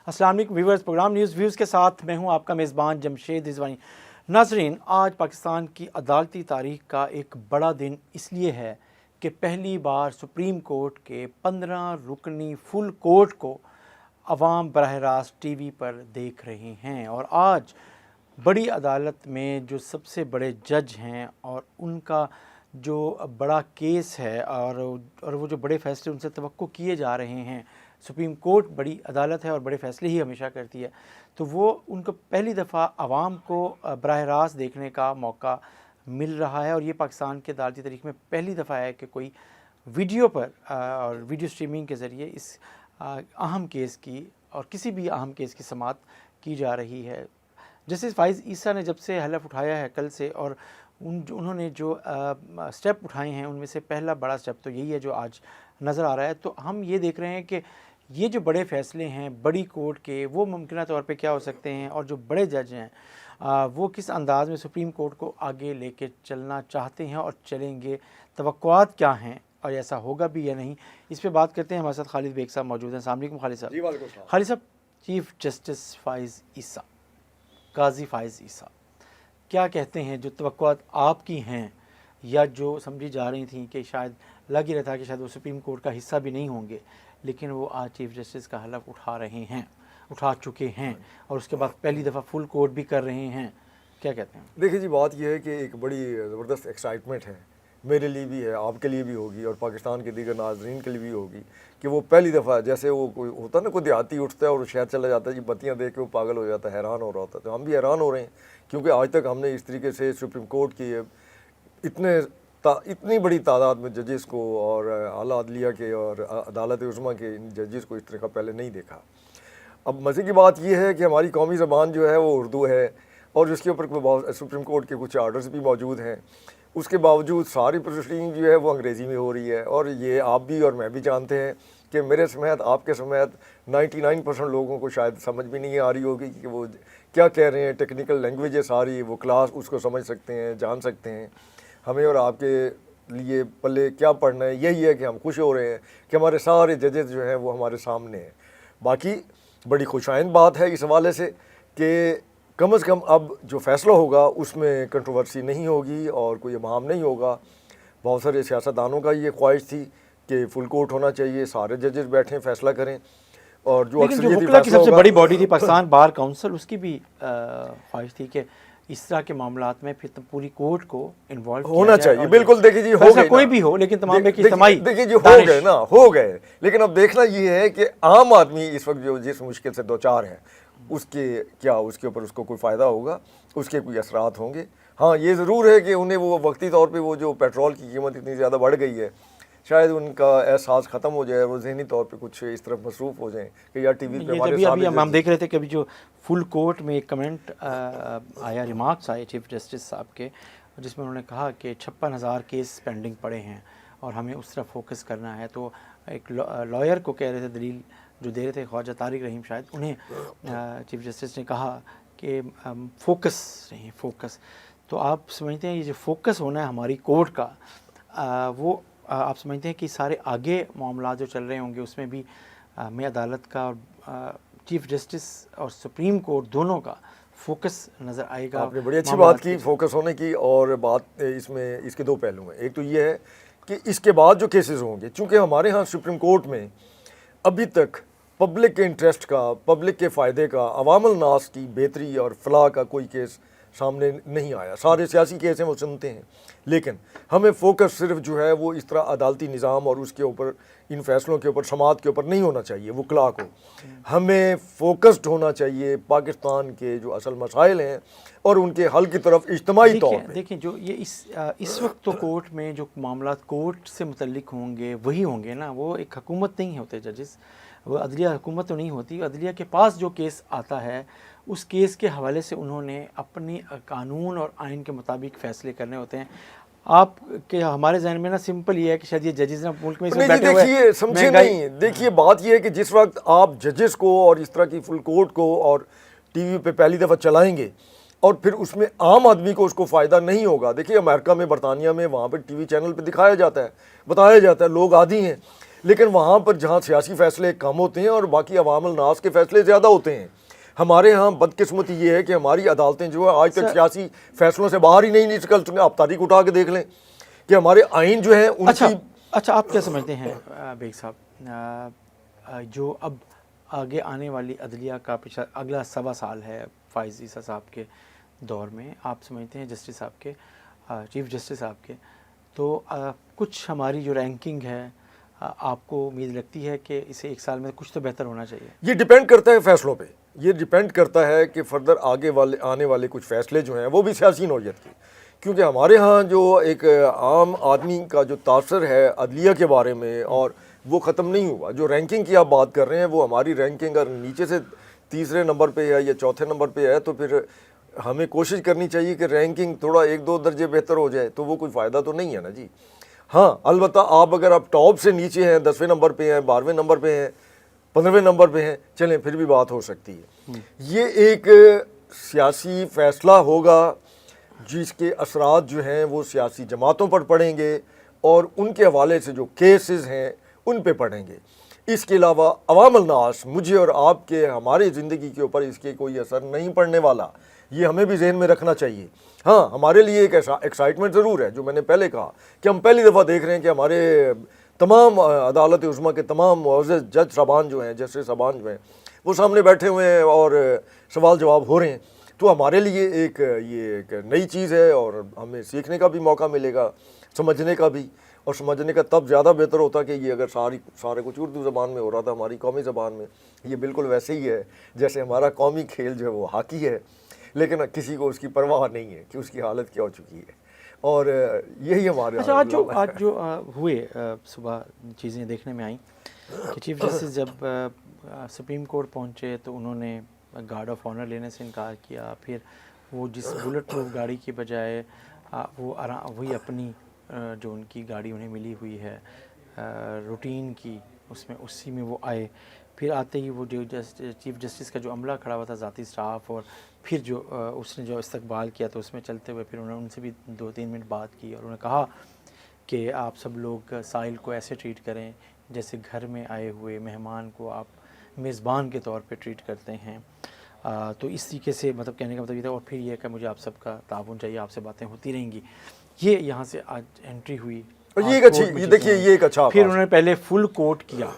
السلام علیکم viewers, programme news views کے ساتھ میں ہوں آپ کا میزبان جمشید رضوانی۔ ناظرین، آج پاکستان کی عدالتی تاریخ کا ایک بڑا دن اس لیے ہے کہ پہلی بار سپریم کورٹ کے 15 رکنی فل کورٹ کو عوام براہ راست ٹی وی پر دیکھ رہے ہیں، اور آج بڑی عدالت میں جو سب سے بڑے جج ہیں اور ان کا جو بڑا کیس ہے اور وہ جو بڑے فیصلے ان سے توقع کیے جا رہے ہیں، سپریم کورٹ بڑی عدالت ہے اور بڑے فیصلے ہی ہمیشہ کرتی ہے، تو وہ ان کو پہلی دفعہ عوام کو براہ راست دیکھنے کا موقع مل رہا ہے۔ اور یہ پاکستان کے عدالتی تاریخ میں پہلی دفعہ ہے کہ کوئی ویڈیو پر اور ویڈیو سٹریمنگ کے ذریعے اس اہم کیس کی اور کسی بھی اہم کیس کی سماعت کی جا رہی ہے۔ جسٹس فائز عیسیٰ نے جب سے حلف اٹھایا ہے کل سے، اور انہوں نے جو سٹیپ اٹھائے ہیں ان میں سے پہلا بڑا سٹیپ تو یہی ہے جو آج نظر آ رہا ہے۔ تو ہم یہ دیکھ رہے ہیں کہ یہ جو بڑے فیصلے ہیں بڑی کورٹ کے، وہ ممکنہ طور پہ کیا ہو سکتے ہیں، اور جو بڑے جج ہیں وہ کس انداز میں سپریم کورٹ کو آگے لے کے چلنا چاہتے ہیں اور چلیں گے، توقعات کیا ہیں اور ایسا ہوگا بھی یا نہیں، اس پہ بات کرتے ہیں۔ ہمارے ساتھ خالد بیگ صاحب موجود ہیں۔ السلام علیکم خالد صاحب۔ جی وعلیکم السلام۔ خالد صاحب، چیف جسٹس فائز عیسیٰ، قاضی فائز عیسیٰ کیا کہتے ہیں؟ جو توقعات آپ کی ہیں یا جو سمجھی جا رہی تھیں کہ شاید لگ ہی رہا تھا کہ شاید وہ سپریم کورٹ کا حصہ بھی نہیں ہوں گے، لیکن وہ آج چیف جسٹس کا حلف اٹھا چکے ہیں اور اس کے بعد پہلی دفعہ فل کورٹ بھی کر رہے ہیں، کیا کہتے ہیں؟ دیکھیے جی، بات یہ ہے کہ ایک بڑی زبردست ایکسائٹمنٹ ہے، میرے لیے بھی ہے، آپ کے لیے بھی ہوگی اور پاکستان کے دیگر ناظرین کے لیے بھی ہوگی کہ وہ پہلی دفعہ، جیسے وہ کوئی ہوتا ہے نا، کوئی دیہاتی اٹھتا ہے اور شہر چلا جاتا ہے جی، بتیاں دیکھ کے وہ پاگل ہو جاتا ہے، حیران ہو رہا ہوتا ہے، تو ہم بھی حیران ہو رہے ہیں کیونکہ آج تک ہم نے اس طریقے سے سپریم کورٹ کی اتنی بڑی تعداد میں ججز کو اور اعلیٰ عدلیہ کے اور عدالت عظمیٰ کے ان ججز کو اس طرح کا پہلے نہیں دیکھا۔ اب مزے کی بات یہ ہے کہ ہماری قومی زبان جو ہے وہ اردو ہے، اور اس کے اوپر سپریم کورٹ کے کچھ آرڈرز بھی موجود ہیں، اس کے باوجود ساری پروسیڈنگ جو ہے وہ انگریزی میں ہو رہی ہے، اور یہ آپ بھی اور میں بھی جانتے ہیں کہ میرے سمیت آپ کے سمیت 99% لوگوں کو شاید سمجھ بھی نہیں آ رہی ہوگی کہ وہ کیا کہہ رہے ہیں۔ ٹیکنیکل لینگویج ہے ساری، وہ کلاس اس کو سمجھ سکتے ہیں، جان سکتے ہیں۔ ہمیں اور آپ کے لیے پلے کیا پڑھنا ہے، یہی ہے کہ ہم خوش ہو رہے ہیں کہ ہمارے سارے ججز جو ہیں وہ ہمارے سامنے ہیں۔ باقی بڑی خوشائند بات ہے اس حوالے سے کہ کم از کم اب جو فیصلہ ہوگا اس میں کنٹروورسی نہیں ہوگی اور کوئی ابہام نہیں ہوگا۔ بہت سارے سیاستدانوں کا یہ خواہش تھی کہ فل کورٹ ہونا چاہیے، سارے ججز بیٹھیں فیصلہ کریں، اور جو اکثریتی وکلا کی سب سے بڑی باڈی تھی پاکستان بار کونسل، اس کی بھی خواہش تھی کہ اس طرح کے معاملات میں پھر پوری کورٹ کو انوالو ہونا چاہیے۔ بالکل، دیکھیے جی، ہو گئے کوئی بھی ہو، لیکن تمام کی اجتماعی دیکھیے جو ہو گئے نا، ہو گئے، لیکن اب دیکھنا یہ ہے کہ عام آدمی اس وقت جو جس مشکل سے دوچار ہے، اس کے کیا اس کے اوپر اس کو کوئی فائدہ ہوگا، اس کے کوئی اثرات ہوں گے۔ ہاں، یہ ضرور ہے کہ انہیں وہ وقتی طور پہ وہ جو پیٹرول کی قیمت اتنی زیادہ بڑھ گئی ہے، شاید ان کا احساس ختم ہو جائے، وہ ذہنی طور پہ کچھ اس طرف مصروف ہو جائیں کہ یار ٹی وی پہ ہمارے ابھی ہم دیکھ رہے تھے کہ ابھی جو فل کورٹ میں ایک کمنٹ آیا، ریمارکس آئے چیف جسٹس صاحب کے، جس میں انہوں نے کہا کہ 56,000 کیس پینڈنگ پڑے ہیں اور ہمیں اس طرف فوکس کرنا ہے۔ تو ایک لائر کو کہہ رہے تھے، دلیل جو دے رہے تھے خواجہ طارق رحیم، شاید انہیں چیف جسٹس نے کہا کہ فوکس رہیں، فوکس۔ تو آپ سمجھتے ہیں یہ جو فوکس ہونا ہے ہماری کورٹ کا، وہ آپ سمجھتے ہیں کہ سارے آگے معاملات جو چل رہے ہوں گے اس میں بھی میں عدالت کا اور چیف جسٹس اور سپریم کورٹ دونوں کا فوکس نظر آئے گا؟ آپ نے بڑی اچھی بات کی فوکس ہونے کی، اور بات اس میں اس کے دو پہلو ہیں۔ ایک تو یہ ہے کہ اس کے بعد جو کیسز ہوں گے، چونکہ ہمارے ہاں سپریم کورٹ میں ابھی تک پبلک کے انٹرسٹ کا، پبلک کے فائدے کا، عوام الناس کی بہتری اور فلاح کا کوئی کیس سامنے نہیں آیا۔ سارے سیاسی کیس ہیں وہ سنتے ہیں، لیکن ہمیں فوکس صرف جو ہے وہ اس طرح عدالتی نظام اور اس کے اوپر، ان فیصلوں کے اوپر، سماعت کے اوپر نہیں ہونا چاہیے وکلا کو۔ ہمیں فوکسڈ ہونا چاہیے پاکستان کے جو اصل مسائل ہیں اور ان کے حل کی طرف اجتماعی طور پہ۔ دیکھیں جو یہ اس وقت تو کورٹ میں جو معاملات کورٹ سے متعلق ہوں گے وہی ہوں گے نا، وہ ایک حکومت نہیں ہوتے ججز، وہ عدلیہ حکومت تو نہیں ہوتی۔ عدلیہ کے پاس جو کیس آتا ہے اس کیس کے حوالے سے انہوں نے اپنی قانون اور آئین کے مطابق فیصلے کرنے ہوتے ہیں۔ آپ کے ہمارے ذہن میں نا سمپل یہ ہے کہ شاید یہ ججز نا ملک میں بیٹھے ہوئے دیکھیے سمجھے نہیں، دیکھیے بات یہ ہے کہ جس وقت آپ ججز کو اور اس طرح کی فل کورٹ کو اور ٹی وی پہ پہلی دفعہ چلائیں گے اور پھر اس میں عام آدمی کو اس کو فائدہ نہیں ہوگا۔ دیکھیے امریکہ میں، برطانیہ میں، وہاں پہ ٹی وی چینل پہ دکھایا جاتا ہے، بتایا جاتا ہے، لوگ عادی ہیں، لیکن وہاں پر جہاں سیاسی فیصلے کم ہوتے ہیں اور باقی عوام الناس کے فیصلے زیادہ ہوتے ہیں. ہمارے ہاں بدقسمتی یہ ہے کہ ہماری عدالتیں جو ہے آج تک سیاسی فیصلوں سے باہر ہی نہیں نکل چکے. آپ تاریخ اٹھا کے دیکھ لیں کہ ہمارے آئین جو ہیں ان کی. اچھا آپ کیا سمجھتے ہیں بیگ صاحب، جو اب آگے آنے والی عدلیہ کا اگلا 1.25 سال ہے فائز عیسیٰ صاحب کے دور میں، آپ سمجھتے ہیں جسٹس صاحب کے، چیف جسٹس صاحب کے، تو کچھ ہماری جو رینکنگ ہے آپ کو امید لگتی ہے کہ اسے 1 سال میں کچھ تو بہتر ہونا چاہیے؟ یہ ڈیپینڈ کرتا ہے فیصلوں پہ، یہ ڈیپینڈ کرتا ہے کہ فردر آنے والے کچھ فیصلے جو ہیں وہ بھی سیاسی نوعیت کے. کیونکہ ہمارے ہاں جو ایک عام آدمی کا جو تاثر ہے عدلیہ کے بارے میں، اور وہ ختم نہیں ہوا. جو رینکنگ کی آپ بات کر رہے ہیں، وہ ہماری رینکنگ اگر نیچے سے 3 نمبر پہ ہے یا 4 نمبر پہ ہے، تو پھر ہمیں کوشش کرنی چاہیے کہ رینکنگ تھوڑا 1-2 درجے بہتر ہو جائے. تو وہ کوئی فائدہ تو نہیں ہے نا جی. ہاں البتہ اگر آپ ٹاپ سے نیچے ہیں، 10ویں نمبر پہ ہیں، 12ویں نمبر پہ ہیں، 15ویں نمبر پہ ہیں، چلیں پھر بھی بات ہو سکتی ہے. یہ ایک سیاسی فیصلہ ہوگا جس کے اثرات جو ہیں وہ سیاسی جماعتوں پر پڑیں گے اور ان کے حوالے سے جو کیسز ہیں ان پہ پڑیں گے. اس کے علاوہ عوام الناس، مجھے اور آپ کے، ہماری زندگی کے اوپر اس کے کوئی اثر نہیں پڑنے والا. یہ ہمیں بھی ذہن میں رکھنا چاہیے. ہاں ہمارے لیے ایک ایکسائٹمنٹ ضرور ہے، جو میں نے پہلے کہا کہ ہم پہلی دفعہ دیکھ رہے ہیں کہ ہمارے تمام عدالت عظمیٰ کے تمام معزز جج صاحبان جو ہیں، جسٹس صاحبان جو ہیں، وہ سامنے بیٹھے ہوئے ہیں اور سوال جواب ہو رہے ہیں. تو ہمارے لیے یہ ایک نئی چیز ہے اور ہمیں سیکھنے کا بھی موقع ملے گا، سمجھنے کا بھی. اور سمجھنے کا تب زیادہ بہتر ہوتا کہ یہ اگر سارے کچھ اردو زبان میں ہو رہا تھا، ہماری قومی زبان میں. یہ بالکل ویسے ہی ہے جیسے ہمارا قومی کھیل جو ہے وہ ہاکی ہے، لیکن کسی کو اس کی پرواہ نہیں ہے کہ اس کی حالت کیا ہو چکی ہے. اور یہی ہمارے. اچھا آج جو ہوئے صبح چیزیں دیکھنے میں آئیں کہ چیف جسٹس جب سپریم کورٹ پہنچے تو انہوں نے گارڈ آف آنر لینے سے انکار کیا. پھر وہ جس بلٹ پروف گاڑی کی بجائے وہی اپنی جو ان کی گاڑی انہیں ملی ہوئی ہے روٹین کی، اسی میں وہ آئے. پھر آتے ہی وہ جو چیف جسٹس کا جو عملہ کھڑا ہوا تھا، ذاتی اسٹاف، اور پھر جو اس نے جو استقبال کیا تو اس میں چلتے ہوئے پھر انہوں نے ان سے بھی 2-3 منٹ بات کی اور انہوں نے کہا کہ آپ سب لوگ ساحل کو ایسے ٹریٹ کریں جیسے گھر میں آئے ہوئے مہمان کو آپ میزبان کے طور پہ ٹریٹ کرتے ہیں. تو اس طریقے سے مطلب کہنے کا مطلب یہ تھا. اور پھر یہ کہ مجھے آپ سب کا تعاون چاہیے، آپ سے باتیں ہوتی رہیں گی. یہ یہاں سے آج انٹری ہوئی. دیکھیے یہ ایک اچھا. پھر انہوں نے پہلے فل کورٹ کیا،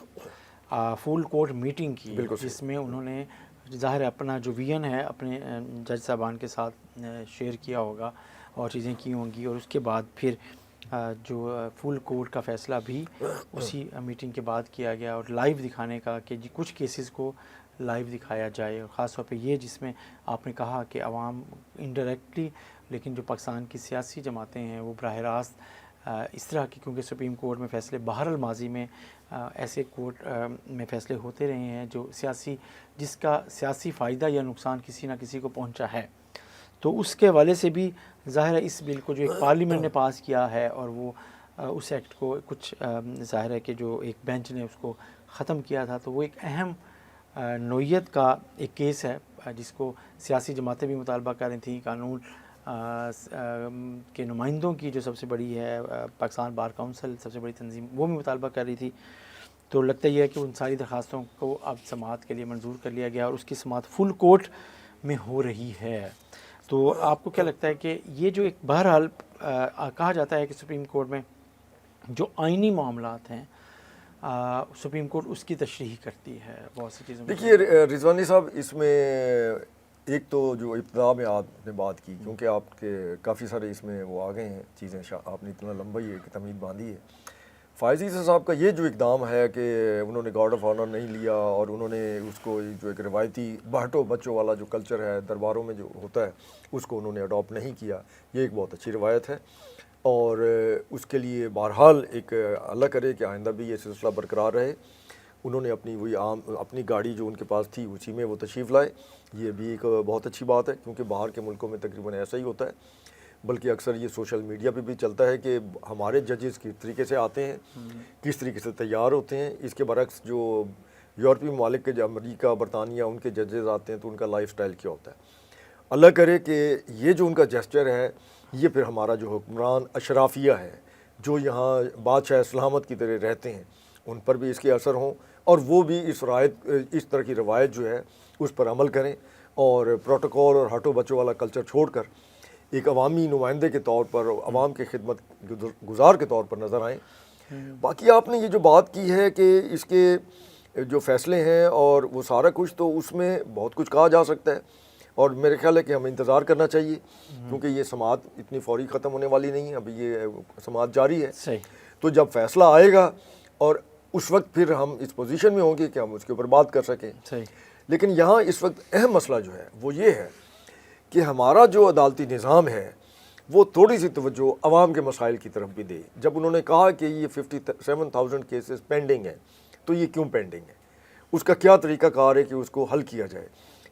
فل کورٹ میٹنگ کی، جس میں انہوں نے ظاہر اپنا جو ویژن ہے اپنے جج صاحبان کے ساتھ شیئر کیا ہوگا اور چیزیں کی ہوں گی. اور اس کے بعد پھر جو فل کورٹ کا فیصلہ بھی اسی میٹنگ کے بعد کیا گیا، اور لائیو دکھانے کا کہ کچھ کیسز کو لائیو دکھایا جائے. اور خاص طور پہ یہ جس میں آپ نے کہا کہ عوام انڈائریکٹلی، لیکن جو پاکستان کی سیاسی جماعتیں ہیں وہ براہ راست اس طرح کی، کیونکہ سپریم کورٹ میں فیصلے بہرحال ماضی میں ایسے کورٹ میں فیصلے ہوتے رہے ہیں جو جس کا سیاسی فائدہ یا نقصان کسی نہ کسی کو پہنچا ہے. تو اس کے حوالے سے بھی ظاہر ہے اس بل کو جو ایک پارلیمنٹ نے پاس کیا ہے اور وہ اس ایکٹ کو کچھ ظاہر ہے کہ جو ایک بینچ نے اس کو ختم کیا تھا، تو وہ ایک اہم نوعیت کا ایک کیس ہے جس کو سیاسی جماعتیں بھی مطالبہ کر رہی تھیں. قانون کے نمائندوں کی جو سب سے بڑی ہے پاکستان بار کونسل، سب سے بڑی تنظیم، وہ بھی مطالبہ کر رہی تھی. تو لگتا یہ ہے کہ ان ساری درخواستوں کو اب سماعت کے لیے منظور کر لیا گیا اور اس کی سماعت فل کورٹ میں ہو رہی ہے. تو آپ کو کیا لگتا ہے کہ یہ جو ایک بہرحال کہا جاتا ہے کہ سپریم کورٹ میں جو آئینی معاملات ہیں سپریم کورٹ اس کی تشریح کرتی ہے بہت سی چیزوں میں. دیکھیے رضوانی صاحب، اس میں ایک تو جو ابتدا میں آپ نے بات کی، کیونکہ آپ کے کافی سارے اس میں وہ آ گئے ہیں چیزیں، آپ نے اتنا لمبا ہی ایک تمہید باندھی ہے. فائز عیسیٰ صاحب کا یہ جو اقدام ہے کہ انہوں نے گارڈ آف آنر نہیں لیا اور انہوں نے اس کو جو ایک روایتی بہٹوں بچوں والا جو کلچر ہے درباروں میں جو ہوتا ہے اس کو انہوں نے اڈاپٹ نہیں کیا، یہ ایک بہت اچھی روایت ہے. اور اس کے لیے بہرحال ایک اللہ کرے کہ آئندہ بھی یہ سلسلہ برقرار رہے. انہوں نے اپنی گاڑی جو ان کے پاس تھی اسی میں وہ تشریف لائے، یہ بھی ایک بہت اچھی بات ہے، کیونکہ باہر کے ملکوں میں تقریباً ایسا ہی ہوتا ہے. بلکہ اکثر یہ سوشل میڈیا پہ بھی چلتا ہے کہ ہمارے ججز کس طریقے سے آتے ہیں، کس طریقے سے تیار ہوتے ہیں. اس کے برعکس جو یورپی ممالک کے، جو امریکہ برطانیہ، ان کے ججز آتے ہیں تو ان کا لائف سٹائل کیا ہوتا ہے. اللہ کرے کہ یہ جو ان کا جسچر ہے یہ پھر ہمارا جو حکمران اشرافیہ ہے جو یہاں بادشاہ سلامت کی طرح رہتے ہیں ان پر بھی اس کے اثر ہوں اور وہ بھی اس طرح کی روایت جو ہے اس پر عمل کریں اور پروٹوکول اور ہٹو بچوں والا کلچر چھوڑ کر ایک عوامی نمائندے کے طور پر عوام کے خدمت گزار کے طور پر نظر آئیں۔ باقی آپ نے یہ جو بات کی ہے کہ اس کے جو فیصلے ہیں اور وہ سارا کچھ، تو اس میں بہت کچھ کہا جا سکتا ہے اور میرے خیال ہے کہ ہمیں انتظار کرنا چاہیے کیونکہ یہ سماعت اتنی فوری ختم ہونے والی نہیں ہے، ابھی یہ سماعت جاری ہے۔ صحیح۔ تو جب فیصلہ آئے گا اور اس وقت پھر ہم اس پوزیشن میں ہوں گے کہ ہم اس کے اوپر بات کر سکیں۔ صحیح۔ لیکن یہاں اس وقت اہم مسئلہ جو ہے وہ یہ ہے کہ ہمارا جو عدالتی نظام ہے وہ تھوڑی سی توجہ عوام کے مسائل کی طرف بھی دے۔ جب انہوں نے کہا کہ یہ 57,000 کیسز پینڈنگ ہیں تو یہ کیوں پینڈنگ ہے، اس کا کیا طریقہ کار ہے کہ اس کو حل کیا جائے۔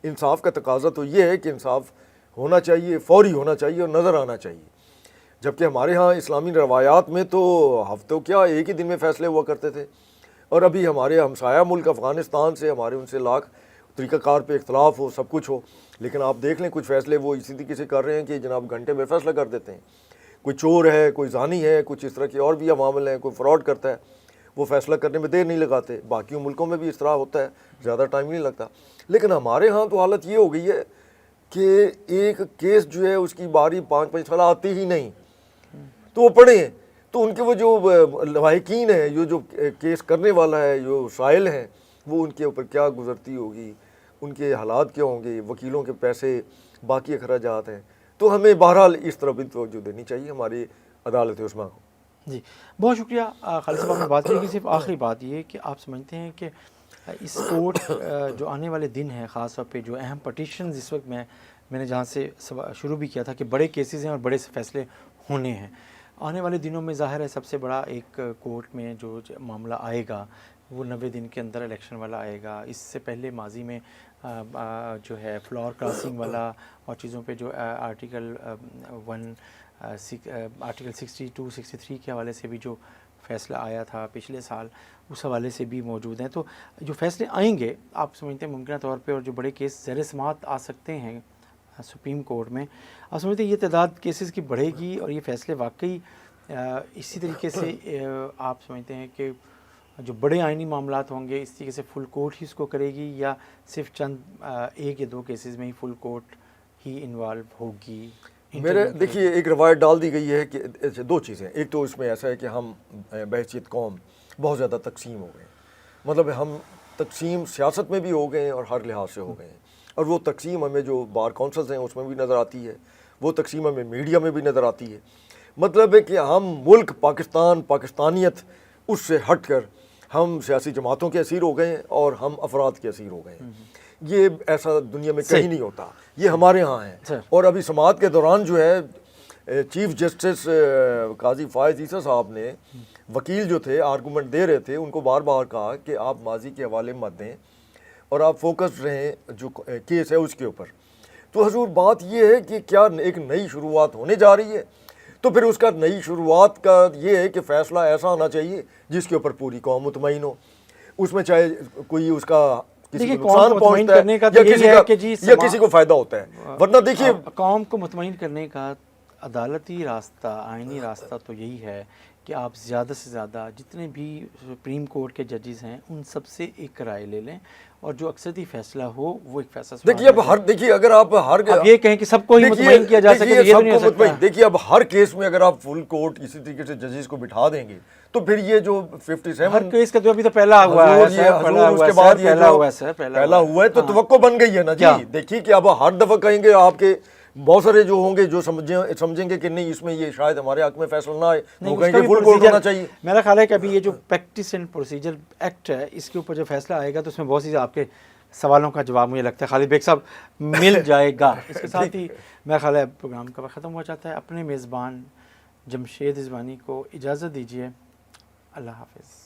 انصاف کا تقاضا تو یہ ہے کہ انصاف ہونا چاہیے، فوری ہونا چاہیے اور نظر آنا چاہیے، جبکہ ہمارے ہاں اسلامی روایات میں تو ہفتوں کیا ایک ہی دن میں فیصلے ہوا کرتے تھے، اور ابھی ہمارے ہمسایہ ملک افغانستان سے ہمارے ان سے لاکھ طریقہ کار پہ اختلاف ہو، سب کچھ ہو، لیکن آپ دیکھ لیں کچھ فیصلے وہ اسی طریقے سے کر رہے ہیں کہ جناب گھنٹے میں فیصلہ کر دیتے ہیں۔ کوئی چور ہے، کوئی زانی ہے، کچھ اس طرح کے اور بھی عوامل ہیں، کوئی فراڈ کرتا ہے، وہ فیصلہ کرنے میں دیر نہیں لگاتے۔ باقی ملکوں میں بھی اس طرح ہوتا ہے، زیادہ ٹائم نہیں لگتا، لیکن ہمارے ہاں تو حالت یہ ہو گئی ہے کہ ایک کیس جو ہے اس کی باری 5 سال آتی ہی نہیں، تو وہ پڑھے ہیں تو ان کے وہ جو لواحقین ہیں، جو کیس کرنے والا ہے، جو سائل ہیں، وہ ان کے اوپر کیا گزرتی ہوگی، ان کے حالات کیا ہوں گے، وکیلوں کے پیسے، باقی اخراجات ہیں۔ تو ہمیں بہرحال اس طرح بھی توجہ دینی چاہیے ہماری عدالت عظمیٰ کو۔ جی بہت شکریہ خالد صاحب، آپ نے بات کی کہ صرف آخری بات یہ کہ آپ سمجھتے ہیں کہ اس کورٹ جو آنے والے دن ہیں، خاص طور پہ جو اہم پٹیشنز اس وقت میں نے جہاں سے شروع بھی کیا تھا کہ بڑے کیسز ہیں اور بڑے فیصلے ہونے ہیں، آنے والے دنوں میں ظاہر ہے سب سے بڑا ایک کورٹ میں جو معاملہ آئے گا وہ 90 دن کے اندر الیکشن والا آئے گا۔ اس سے پہلے ماضی میں جو ہے فلور کراسنگ والا اور چیزوں پہ جو آرٹیکل 62 63 کے حوالے سے بھی جو فیصلہ آیا تھا پچھلے سال، اس حوالے سے بھی موجود ہیں۔ تو جو فیصلے آئیں گے آپ سمجھتے ہیں ممکنہ طور پہ، اور جو بڑے کیس زیر سماعت آ سکتے ہیں سپریم کورٹ میں، آپ سمجھتے ہیں یہ تعداد کیسز کی بڑھے گی اور یہ فیصلے واقعی اسی طریقے سے آپ سمجھتے ہیں کہ جو بڑے آئینی معاملات ہوں گے اس طریقے سے فل کورٹ ہی اس کو کرے گی، یا صرف چند ایک یا دو کیسز میں ہی فل کورٹ ہی انوالو ہوگی؟ دیکھیے ایک روایت ڈال دی گئی ہے کہ دو چیزیں، ایک تو اس میں ایسا ہے کہ ہم بحیثیت قوم بہت زیادہ تقسیم ہو گئے ہیں، مطلب ہم تقسیم سیاست میں بھی ہو گئے ہیں اور ہر لحاظ سے ہو گئے ہیں، اور وہ تقسیم ہمیں جو بار کونسلز ہیں اس میں بھی نظر آتی ہے، وہ تقسیم ہمیں میڈیا میں بھی نظر آتی ہے۔ مطلب ہے کہ ہم ملک پاکستان، پاکستانیت، اس سے ہٹ کر ہم سیاسی جماعتوں کے اسیر ہو گئے ہیں اور ہم افراد کے اسیر ہو گئے ہیں۔ یہ ایسا دنیا میں کہیں نہیں ہوتا، یہ ہمارے ہاں ہے۔ اور ابھی سماعت کے دوران جو ہے چیف جسٹس قاضی فائز عیسیٰ صاحب نے، وکیل جو تھے آرگومنٹ دے رہے تھے، ان کو بار بار کہا کہ آپ ماضی کے حوالے مت دیں اور آپ فوکس رہیں جو کیس ہے اس کے اوپر۔ تو حضور بات یہ ہے کہ کیا ایک نئی شروعات ہونے جا رہی ہے، تو پھر اس کا نئی شروعات کا یہ ہے کہ فیصلہ ایسا ہونا چاہیے جس کے اوپر پوری قوم مطمئن ہو، اس میں چاہے کوئی اس کا کسی کو نقصان پہنچتا ہے یا کسی کو فائدہ ہوتا ہے، ورنہ دیکھیے قوم کو مطمئن کرنے کا عدالتی راستہ، آئینی راستہ تو یہی ہے کہ آپ زیادہ سے زیادہ جتنے بھی سپریم کورٹ کے ججز ہیں ان سب سے ایک رائے لے لیں اور جو اکثریتی فیصلہ ہو وہ ایک فیصلہ۔ دیکھیے اگر آپ یہ کہیں کہ سب کو ہی مطمئن کیا جا سکے، یہ نہیں ہو سکتا۔ دیکھیے اب ہر کیس میں اگر آپ فل کورٹ اسی طریقے سے ججز کو بٹھا دیں گے تو پھر یہ جو 57 ہر کیس کا تو ابھی تو پہلا ہوا ہے، اس کے بعد یہ پہلا ہوا ہے تو توقع بن گئی ہے نا جی۔ دیکھیے کہ اب ہر دفعہ کہیں گے آپ کے بہت سارے جو ہوں گے جو سمجھیں گے کہ نہیں اس میں یہ شاید ہمارے حق میں فیصلہ نہ آئے، وہ کہیں گے فل کورٹ ہونا چاہیے۔ میرا خیال ہے کہ ابھی یہ جو پریکٹس اینڈ پروسیجر ایکٹ ہے اس کے اوپر جو فیصلہ آئے گا تو اس میں بہت سی آپ کے سوالوں کا جواب مجھے لگتا ہے خالد بیگ صاحب مل جائے گا۔ اس کے ساتھ ہی میرا خیال ہے پروگرام کا ختم ہوا چاہتا ہے۔ اپنے میزبان جمشید رضوانی کو اجازت دیجیے، اللہ حافظ۔